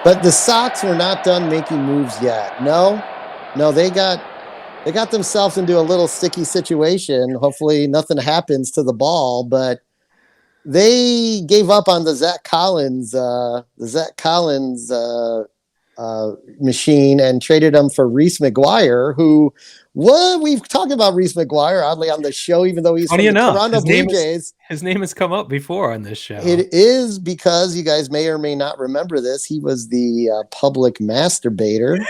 But the Sox were not done making moves yet. No, no, they got themselves into a little sticky situation. Hopefully, nothing happens to the ball, but they gave up on machine and traded him for Reese McGuire, who what we've talked about Reese McGuire oddly on the show, even though he's Funny from the enough, Toronto Blue Jays. his name has come up before on this show. It is because you guys may or may not remember this. He was the public masturbator,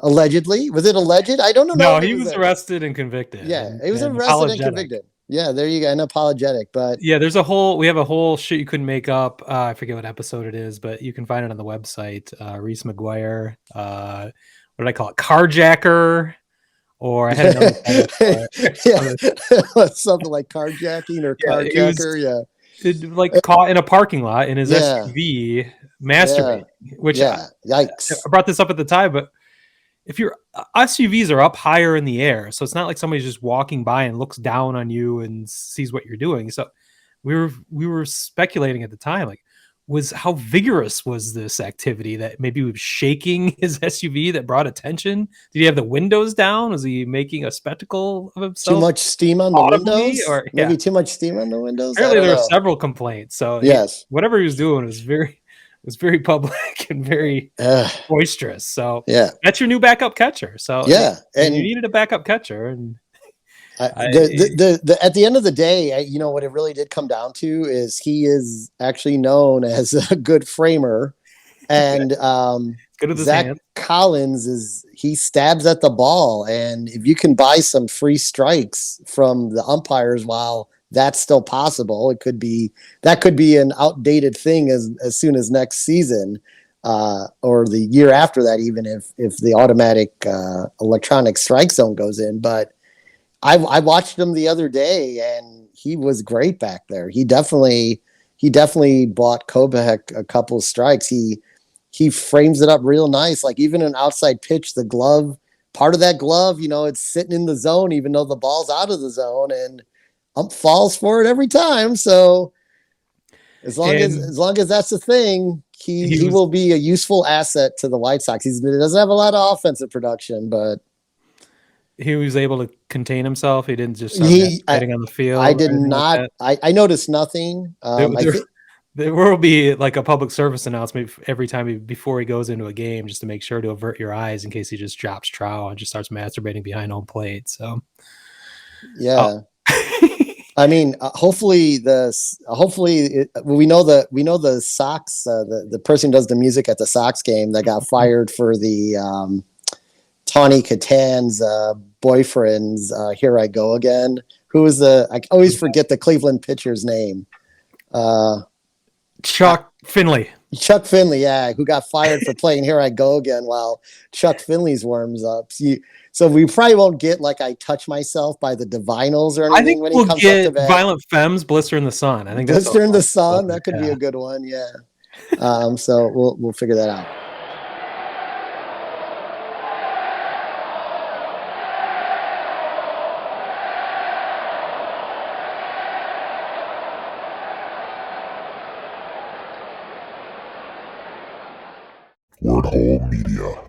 allegedly. Was it alleged? I don't know No, if it he was was a. arrested and convicted Yeah, he was and arrested and apologetic. convicted. Yeah, there you go. And apologetic, but Yeah, we have a whole shit you couldn't make up. I forget what episode it is, but you can find it on the website. Reese McGuire. What did I call it? Carjacker. Or I had another title for it. Yeah, something like carjacking or Yeah, he was carjacker. Yeah, like caught in a parking lot in his yeah, SUV yeah, masturbating, which yeah. Yikes. I brought this up at the time, but if your SUVs are up higher in the air, so it's not like somebody's just walking by and looks down on you and sees what you're doing. So we were speculating at the time, like, was how vigorous was this activity that maybe was shaking his SUV that brought attention? Did he have the windows down? Was he making a spectacle of Too himself much steam on the audibly? windows? Or yeah, Maybe too much steam on the windows? I apparently don't there were know. several complaints. So Yes. whatever he was doing was very public and very boisterous. So Yeah. that's your new backup catcher. So Yeah. and you And needed a backup catcher, and at the end of the day, you know what it really did come down to is he is actually known as a good framer, and good with his Zach hands. Collins he stabs at the ball, and if you can buy some free strikes from the umpires while that's still possible, that could be an outdated thing as soon as next season. Or the year after that, even if the automatic electronic strike zone goes in. But I watched him the other day, and he was great back there. He definitely bought Kobach a couple of strikes. He frames it up real nice. Like even an outside pitch, the glove, part of that glove, it's sitting in the zone, even though the ball's out of the zone, and falls for it every time. So as long as that's the thing, he will be a useful asset to the White Sox. He doesn't have a lot of offensive production, but he was able to contain himself. He didn't just start fighting on the field. I did not. Like I noticed nothing. There will be like a public service announcement every time before he goes into a game, just to make sure to avert your eyes in case he just drops trow and just starts masturbating behind home plate. So, yeah. I mean, hopefully we know the Sox, the person who does the music at the Sox game that got fired for the Tawny Katan's boyfriend's Here I Go Again. Who is I always forget the Cleveland pitcher's name. Chuck Finley. Chuck Finley, yeah, who got fired for playing Here I Go Again while Chuck Finley's warms up. So we probably won't get like I Touch Myself by the Divinyls or anything. I think we'll get Violent Femmes, Blister in the Sun. I think Blister in the Sun. That could be a good one. Yeah. So we'll figure that out. Word Hole Media.